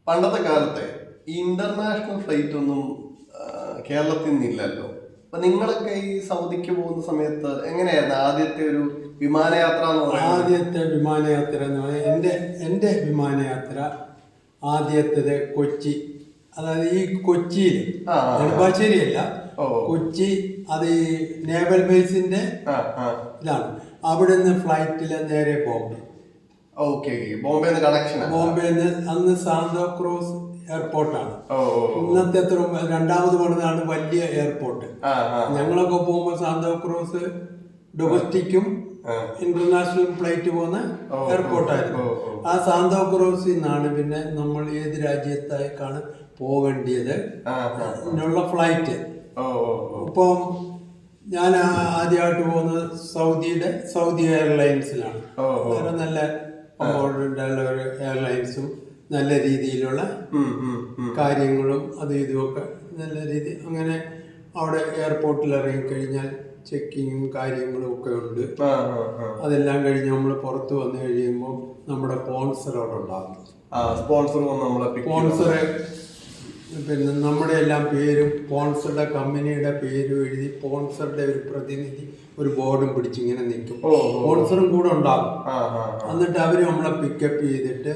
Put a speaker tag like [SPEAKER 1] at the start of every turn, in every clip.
[SPEAKER 1] പണ്ടത്തെ കാലത്തെ international flight ഒന്നും കേരളത്തിൽ നിന്നില്ലല്ലോ. അപ്പൊ നിങ്ങളൊക്കെ ഈ സൗദിക്ക് പോകുന്ന സമയത്ത് എങ്ങനെയായിരുന്നു ആദ്യത്തെ ഒരു വിമാനയാത്ര എന്ന് പറയുന്നത്?
[SPEAKER 2] ആദ്യത്തെ വിമാനയാത്ര എന്ന് പറയുന്നത് എൻ്റെ വിമാനയാത്ര ആദ്യത്തേത് കൊച്ചി. അതായത് ഈ കൊച്ചിയിൽ നെടുമ്പാശ്ശേരിയല്ല, കൊച്ചി, അത് ഈ നേവൽ ബേസിന്റെ ഇതാണ്. അവിടെ നിന്ന് ഫ്ലൈറ്റിൽ നേരെ ബോംബെ. ബോംബെന്ന് അന്ന് സാന്താക്രൂസ് എയർപോർട്ടാണ്. ഇന്നത്തെ രണ്ടാമത് പണിതാണ് വലിയ എയർപോർട്ട്. ഞങ്ങളൊക്കെ പോകുമ്പോൾ സാന്താക്രൂസ് ഡൊമസ്റ്റിക്കും ഇന്റർനാഷണൽ ഫ്ലൈറ്റ് പോകുന്ന എയർപോർട്ടായിരുന്നു. ആ സാന്താക്രൂസിൽ നിന്നാണ് പിന്നെ നമ്മൾ ഏത് രാജ്യത്തേക്കാണ് പോകേണ്ടത് എന്നുള്ള ഫ്ലൈറ്റ്. ഇപ്പം ഞാൻ ആദ്യമായിട്ട് പോകുന്നത് സൗദി എയർലൈൻസിലാണ്. വളരെ നല്ല കംഫോർട്ടുള്ള ഒരു എയർലൈൻസും നല്ല രീതിയിലുള്ള കാര്യങ്ങളും അതും ഇതുമൊക്കെ നല്ല രീതി. അങ്ങനെ അവിടെ എയർപോർട്ടിൽ ഇറങ്ങിക്കഴിഞ്ഞാൽ ചെക്കിങ്ങും കാര്യങ്ങളും ഒക്കെ ഉണ്ട്. അതെല്ലാം കഴിഞ്ഞ് നമ്മൾ പുറത്ത് വന്നു കഴിയുമ്പോൾ നമ്മുടെ സ്പോൺസർ അവിടെ ഉണ്ടാകും. സ്പോൺസറെ പിന്നെ നമ്മുടെ എല്ലാം പേരും സ്പോൺസറുടെ കമ്പനിയുടെ പേരും എഴുതി സ്പോൺസറുടെ ഒരു പ്രതിനിധി ഒരു ബോർഡും പിടിച്ചിങ്ങനെ നിൽക്കും. സ്പോൺസറും കൂടെ ഉണ്ടാകും. എന്നിട്ട് അവർ നമ്മളെ പിക്കപ്പ് ചെയ്തിട്ട്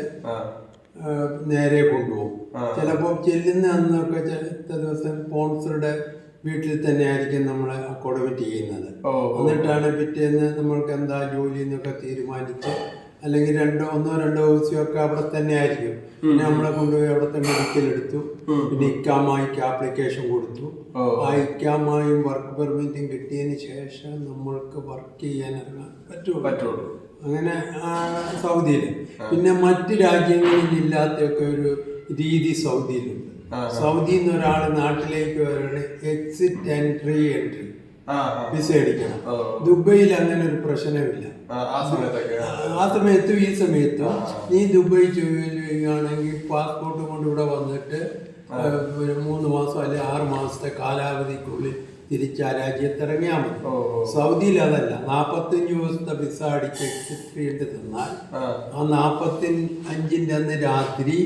[SPEAKER 2] നേരെ കൊണ്ടുപോകും. ചിലപ്പോൾ ചെല്ലുന്ന അന്നൊക്കെ ചില ദിവസം സ്പോൺസറുടെ വീട്ടിൽ തന്നെ ആയിരിക്കും നമ്മളെ അക്കോമഡേറ്റ് ചെയ്യുന്നത്. എന്നിട്ടാണ് പിറ്റേന്ന് നമ്മൾക്ക് എന്താ ജോലി എന്നൊക്കെ തീരുമാനിച്ച്, അല്ലെങ്കിൽ ഒന്നോ രണ്ടോ ദിവസമൊക്കെ അവിടെ തന്നെ ആയിരിക്കും. പിന്നെ നമ്മളെ കൊണ്ടുപോയി അവിടുത്തെ മെഡിക്കലെടുത്തു. പിന്നെ ഇക്കാമായിക്ക് ആപ്ലിക്കേഷൻ കൊടുത്തു. ആ ഇക്കാമായും വർക്ക് പെർമിറ്റും കിട്ടിയതിന് ശേഷം നമ്മൾക്ക് വർക്ക് ചെയ്യാനിറങ്ങാൻ പറ്റുള്ളൂ. അങ്ങനെ സൗദിയിൽ. പിന്നെ മറ്റ് രാജ്യങ്ങളിൽ ഇല്ലാത്തൊക്കെ ഒരു രീതി സൗദിയിലുണ്ട്. സൗദിയിൽ നിന്ന് ഒരാൾ നാട്ടിലേക്ക് വരണം, എക്സിറ്റ് എൻട്രി വിസ അടിക്കണം. ദുബൈയിൽ അങ്ങനെ ഒരു പ്രശ്നമില്ല. ആ സമയത്തും ഈ സമയത്തും നീ ദുബൈ ചെയ്യുകയാണെങ്കിൽ പാസ്പോർട്ട് കൊണ്ട് ഇവിടെ വന്നിട്ട് ഒരു 3 മാസം അല്ലെങ്കിൽ 6 മാസത്തെ കാലാവധിക്കുള്ളിൽ തിരിച്ച് ആ രാജ്യത്ത് ഇറങ്ങിയാൽ മതി. സൗദിയിൽ അതല്ല. 45 ദിവസത്തെ വിസ അടിച്ച് എക്സിറ്റ് തന്നാൽ ആ 45ന്റെ അന്ന് രാത്രി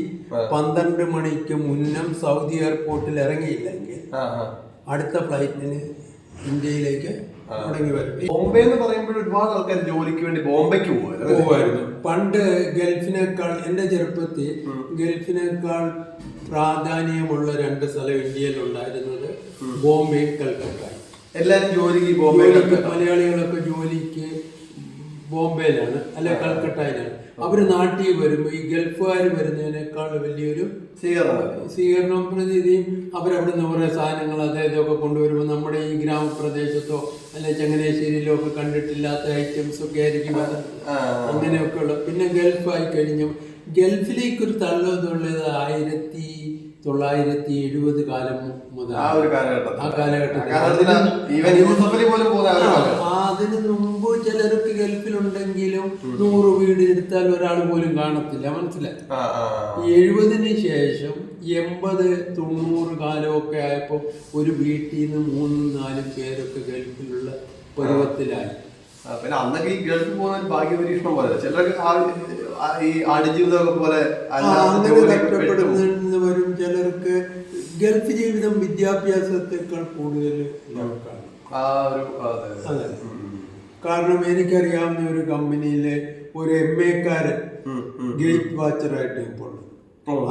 [SPEAKER 2] 12 മണിക്ക് മുന്നം സൗദി എയർപോർട്ടിൽ ഇറങ്ങിയില്ലെങ്കിൽ അടുത്ത ഫ്ലൈറ്റിന് ഇന്ത്യയിലേക്ക് തുടങ്ങി വരും.
[SPEAKER 1] ബോംബെ എന്ന് പറയുമ്പോൾ ഒരുപാട് ആൾക്കാർ ജോലിക്ക് വേണ്ടി ബോംബെക്ക്
[SPEAKER 2] പോകുമായിരുന്നു. പണ്ട് ഗൾഫിനേക്കാൾ, എൻ്റെ ചെറുപ്പത്തിൽ ഗൾഫിനേക്കാൾ പ്രാധാന്യമുള്ള 2 സ്ഥലം ഇന്ത്യയിൽ ഉണ്ടായിരുന്നത് ബോംബെയും കൽക്കട്ടയും.
[SPEAKER 1] എല്ലാവരും ജോലിക്ക്
[SPEAKER 2] മലയാളികളൊക്കെ ജോലിക്ക് ബോംബെയിലാണ് അല്ല കൽക്കട്ടയിലാണ്. അവര് നാട്ടിൽ വരുമ്പോൾ ഈ ഗൾഫുകാർ വരുന്നതിനേക്കാൾ വലിയൊരു സ്വീകരണം പ്രതീതിയും അവരവിടെ നിന്ന് കുറേ സാധനങ്ങൾ അതായതൊക്കെ കൊണ്ടുവരുമ്പോൾ നമ്മുടെ ഈ ഗ്രാമപ്രദേശത്തോ അല്ലെ ചങ്ങനാശ്ശേരിയിലോ ഒക്കെ കണ്ടിട്ടില്ലാത്ത ഐറ്റംസ് ഒക്കെ ആയിരിക്കും അങ്ങനെയൊക്കെയുള്ള. പിന്നെ ഗൾഫായി കഴിഞ്ഞു ഗൾഫിലേക്കൊരു തള്ളുള്ളത് 1970 കാലം മുതൽ. ആ കാലഘട്ടത്തിൽ അതിന് മുമ്പ് ചിലർക്ക് ഗൾഫിലുണ്ടെങ്കിലും 100 വീട് എടുത്താൽ ഒരാൾ പോലും കാണത്തില്ല. മനസ്സിലായി. 70-ന് ശേഷം 80-90 കാലമൊക്കെ ആയപ്പോൾ ഒരു വീട്ടിൽ നിന്ന് 3-4 പേരൊക്കെ ഗൾഫിലുള്ള പരുവത്തിലായി.
[SPEAKER 1] പിന്നെ അന്നൊക്കെ ഈ ഗൾഫിൽ പോകുന്ന ഭാഗ്യപരീക്ഷണം പോലെ ചിലർക്ക് ഈ ആടുജീവിതമൊക്കെ പോലെ
[SPEAKER 2] കഷ്ടപ്പെടുന്നവരും ചിലർക്ക് ഗൾഫ് ജീവിതം വിദ്യാഭ്യാസത്തെക്കാൾ കൂടുതൽ. കാരണം എനിക്കറിയാവുന്ന ഒരു കമ്പനിയിലെ ഒരു MA-കാരൻ ഗേറ്റ് വാച്ചറായിട്ട് ഇപ്പോൾ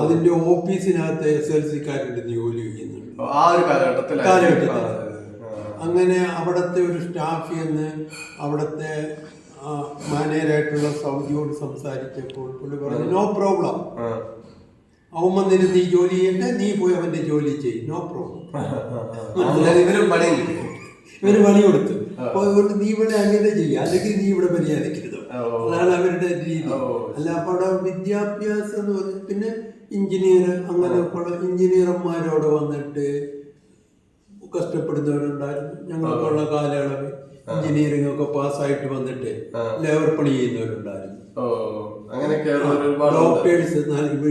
[SPEAKER 2] അതിന്റെ ഓഫീസിനകത്ത് SLC-കാരൻ്റെ ജോലി ചെയ്യുന്നുണ്ട്.
[SPEAKER 1] ആ ഒരു കാലഘട്ടത്തിൽ
[SPEAKER 2] അങ്ങനെ അവിടുത്തെ ഒരു സ്റ്റാഫ് എന്ന് അവിടുത്തെ മാനേജറായിട്ടുള്ള സൗദിയോട് സംസാരിച്ചപ്പോൾ പുള്ളി പറഞ്ഞു, നോ പ്രോബ്ലം, അവൻ വന്നിട്ട് നീ ജോലി ചെയ്യണ്ട, നീ പോയി അവന്റെ ജോലി ചെയ്യും, നോ പ്രോബ്ലം. ഇവര് പണി കൊടുത്തു. അപ്പൊ അതുകൊണ്ട് നീ ഇവിടെ അങ്ങനെ ചെയ്യുക, അല്ലെങ്കിൽ നീ ഇവിടെ മര്യാദക്കരുത്. അതാണ് അവരുടെ രീതി. അല്ല അപ്പൊ അവിടെ വിദ്യാഭ്യാസം എന്ന് പറഞ്ഞാൽ പിന്നെ എഞ്ചിനീയർ അങ്ങനെയൊക്കെയുള്ള എഞ്ചിനീയർമാരോട് വന്നിട്ട് കഷ്ടപ്പെടുന്നവരുണ്ടായിരുന്നു. ഞങ്ങൾക്കുള്ള കാലയളവ് എഞ്ചിനീയറിംഗ് ഒക്കെ പാസ്സായിട്ട് വന്നിട്ട് ലേബർ പണി ചെയ്യുന്നവരുണ്ടായിരുന്നു. ഡോക്ടേഴ്സ്,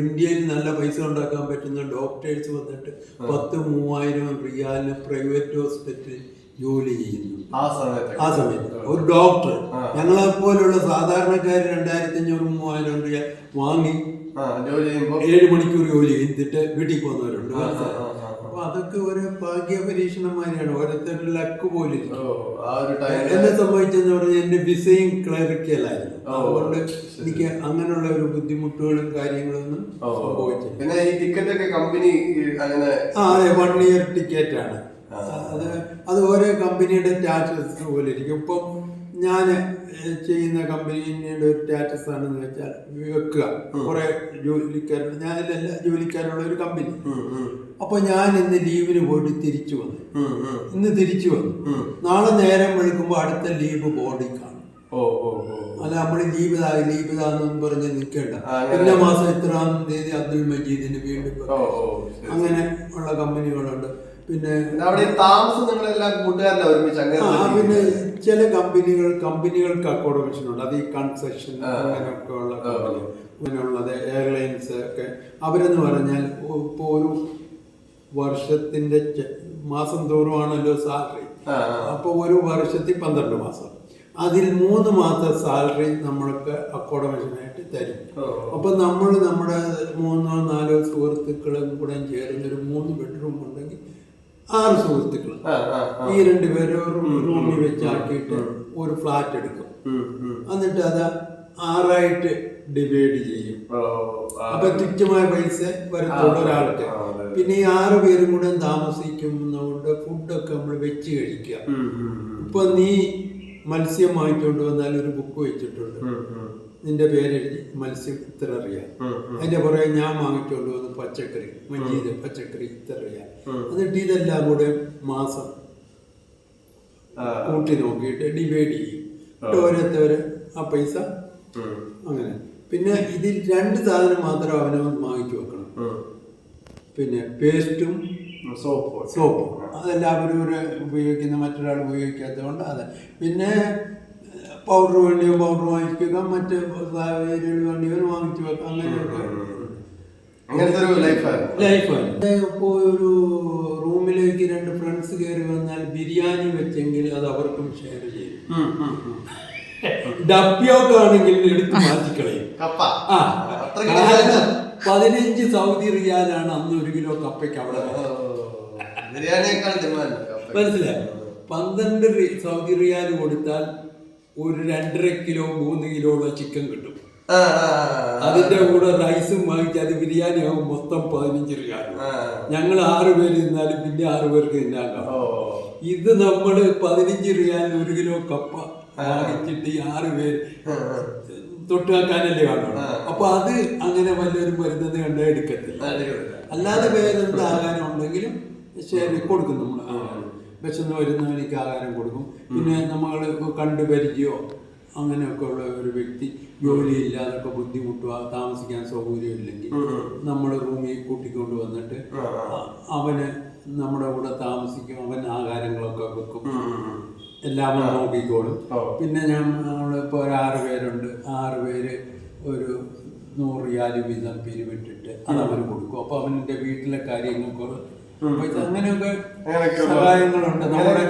[SPEAKER 2] ഇന്ത്യയിൽ നല്ല പൈസ ഉണ്ടാക്കാൻ പറ്റുന്ന ഡോക്ടേഴ്സ് വന്നിട്ട് 10,000-3,000 റിയാലിന് പ്രൈവറ്റ് ഹോസ്പിറ്റലിൽ ജോലി ചെയ്യുന്നു.
[SPEAKER 1] ആ സമയത്ത്
[SPEAKER 2] ഒരു ഡോക്ടർ ഞങ്ങളെ പോലുള്ള സാധാരണക്കാർ 2500-3000 രൂപ വാങ്ങി
[SPEAKER 1] ജോലി ചെയ്യുമ്പോൾ
[SPEAKER 2] 7 മണിക്കൂർ ജോലി ചെയ്തിട്ട് വീട്ടിൽ പോകുന്നവരുണ്ട്. അപ്പൊ അതൊക്കെ ഓരോ ഭാഗ്യ പരീക്ഷണന്മാരെയാണ്, ഓരോരുത്തരുടെ ലക്ക് പോലും. എന്നെ സംബന്ധിച്ചെന്ന് പറഞ്ഞാൽ എന്റെ വിസയും ക്ലറിക്കലായിരുന്നു. അതുകൊണ്ട് എനിക്ക് അങ്ങനെയുള്ള ഒരു ബുദ്ധിമുട്ടുകളും കാര്യങ്ങളൊന്നും സംഭവിച്ചില്ല.
[SPEAKER 1] പിന്നെ ഈ ടിക്കറ്റ് ഒക്കെ കമ്പനി അങ്ങനെ
[SPEAKER 2] അതെ, 1 ഇയർ ടിക്കറ്റ് ആണ്. അത് ഓരോ കമ്പനിയുടെ സ്റ്റാറ്റസ് പോലെ ഇരിക്കും. ഇപ്പം ഞാൻ ചെയ്യുന്ന കമ്പനിയുടെ ഒരു സ്റ്റാറ്റസ് ആണെന്ന് വെച്ചാൽ വെക്കുക കുറെ ജോലിക്കാരുണ്ട്, ഞാനില്ല ജോലിക്കാരുള്ള ഒരു കമ്പനി. അപ്പൊ ഞാൻ ഇന്ന് ലീവിന് പോയിട്ട് തിരിച്ചു വന്നു. നാളെ നേരം വെളുക്കുമ്പോൾ അടുത്ത ലീവ് ബോർഡിൽ കാണും. അല്ല നമ്മൾ ലീവ് പറഞ്ഞ് നിൽക്കേണ്ട. എല്ലാ മാസം ഇത്രാം തീയതി അബ്ദുൽ മജീദിന് വീണ്ടും അങ്ങനെ ഉള്ള കമ്പനികളുണ്ട്. പിന്നെ പിന്നെ ചില കമ്പനികൾക്ക് അക്കോമഡേഷൻ ഉണ്ട്. അത് ഈ കൺസെഷൻ അങ്ങനെയൊക്കെ ഉള്ള കമ്പനി അങ്ങനെയുള്ളത് എയർലൈൻസ് ഒക്കെ അവരെന്ന് പറഞ്ഞാൽ ഇപ്പോൾ ഒരു വർഷത്തിന്റെ മാസം തോറുമാണല്ലോ സാലറി. അപ്പോൾ ഒരു വർഷത്തിൽ 12 മാസം, അതിൽ 3 മാസം സാലറി നമ്മൾക്ക് അക്കോമഡേഷനായിട്ട് തരും. അപ്പൊ നമ്മൾ നമ്മുടെ 3-4 സുഹൃത്തുക്കളും കൂടെ ചേർന്ന് ഒരു 3 ബെഡ്റൂം ഉണ്ടെങ്കിൽ 6 സുഹൃത്തുക്കൾ ഈ 2 പേരും റൂമിൽ വെച്ചാക്കിയിട്ട് ഒരു ഫ്ലാറ്റ് എടുക്കും. എന്നിട്ട് അത് 6ആയിട്ട് ഡിവൈഡ് ചെയ്യും. അപ്പൊ തുച്ഛമായ പൈസ വരത്തുള്ള ഒരാൾക്ക്. പിന്നെ ഈ 6 പേരും കൂടെ താമസിക്കുന്നതുകൊണ്ട് ഫുഡൊക്കെ നമ്മൾ വെച്ച് കഴിക്കുക. ഇപ്പൊ നീ മത്സ്യം വാങ്ങിച്ചുകൊണ്ട് വന്നാൽ ഒരു ബുക്ക് വെച്ചിട്ടുണ്ട്, നിന്റെ പേരെഴുതി മത്സ്യം ഇത്ര അറിയാം. അതിന്റെ പുറകെ ഞാൻ വാങ്ങിച്ചുകൊണ്ട് വന്ന് പച്ചക്കറി, മജീദ് പച്ചക്കറി ഇത്ര അറിയാം. എന്നിട്ട് ഇതെല്ലാം കൂടെ മാസം കൂട്ടി നോക്കിയിട്ട് ഡിവൈഡ് ചെയ്യും. ഓരോരുത്തര് ആ പൈസ അങ്ങനെ. പിന്നെ ഇതിൽ 2 സാധനം മാത്രം അവനവൻ വാങ്ങിച്ചു വെക്കണം. പിന്നെ പേസ്റ്റും സോപ്പും അതെല്ലാവരും ഉപയോഗിക്കുന്ന, മറ്റൊരാൾ ഉപയോഗിക്കാത്തതുകൊണ്ട് അത്. പിന്നെ പൗഡർ വേണ്ടിയോ പൗഡർ വാങ്ങിക്കുക, മറ്റ് വേണ്ടിയോ വാങ്ങിച്ചു വെക്കാം. അങ്ങനെയൊക്കെ ലൈഫാണ്. ഇപ്പോൾ ഒരു റൂമിലേക്ക് 2 ഫ്രണ്ട്സ് കയറി വന്നാൽ ബിരിയാണി വെച്ചെങ്കിൽ അത് അവർക്കും ഷെയർ ചെയ്യും. ഡപ്പിയൊക്കെ ആണെങ്കിൽ എടുത്ത് മാറ്റിക്കളയും. 15 സൗദി റിയാലാണ് അന്ന് 1 കിലോ കപ്പയ്ക്ക് അവിടെ. മനസ്സിലായി? 12 സൗദി റിയാൽ കൊടുത്താൽ ഒരു 2.5 കിലോ 3 കിലോ ചിക്കൻ കിട്ടും. അതിന്റെ കൂടെ റൈസും വാങ്ങിച്ച് അത് ബിരിയാണി ആകും. മൊത്തം 15 റിയാൽ. ഞങ്ങൾ 6 പേര് തിന്നാലും പിന്നെ 6 പേർക്ക് തിന്നാക്കാം. ഇത് നമ്മള് 15 റിയാൽ 1 കിലോ കപ്പ വാങ്ങിച്ചിട്ട് ഈ 6 പേര് തൊട്ട് വെക്കാനല്ലേ കാണുള്ളൂ. അപ്പൊ അത് അങ്ങനെ വല്ലവരും വരുന്നത് കണ്ടാൽ എടുക്കത്തില്ല. അല്ലാതെ വേറെന്ത് ആഹാരം ഉണ്ടെങ്കിലും ശരി കൊടുക്കും. നമ്മൾ വിശന്ന് വരുന്നവനിക്ക് ആഹാരം കൊടുക്കും. പിന്നെ നമ്മൾ കണ്ടു പരിചയമോ അങ്ങനെയൊക്കെ ഉള്ള ഒരു വ്യക്തി ജോലിയില്ലാതൊക്കെ ബുദ്ധിമുട്ടുക, താമസിക്കാൻ സൗകര്യമില്ലെങ്കിൽ നമ്മൾ റൂമിൽ കൂട്ടിക്കൊണ്ട് വന്നിട്ട് അവന് നമ്മുടെ കൂടെ താമസിക്കും. അവൻ ആഹാരങ്ങളൊക്കെ വെക്കും, എല്ലാം നോക്കിക്കോളും. പിന്നെ നമ്മളിപ്പോൾ ഒരു 6 പേരുണ്ട്. 6 പേര് ഒരു 100 റിയാൽ വീതം പിരിവിട്ടിട്ട് അത് അവന് കൊടുക്കും. അപ്പൊ അവൻ്റെ വീട്ടിലെ കാര്യങ്ങൾക്ക് അങ്ങനെയൊക്കെ സഹായങ്ങളുണ്ട് നമ്മുടെ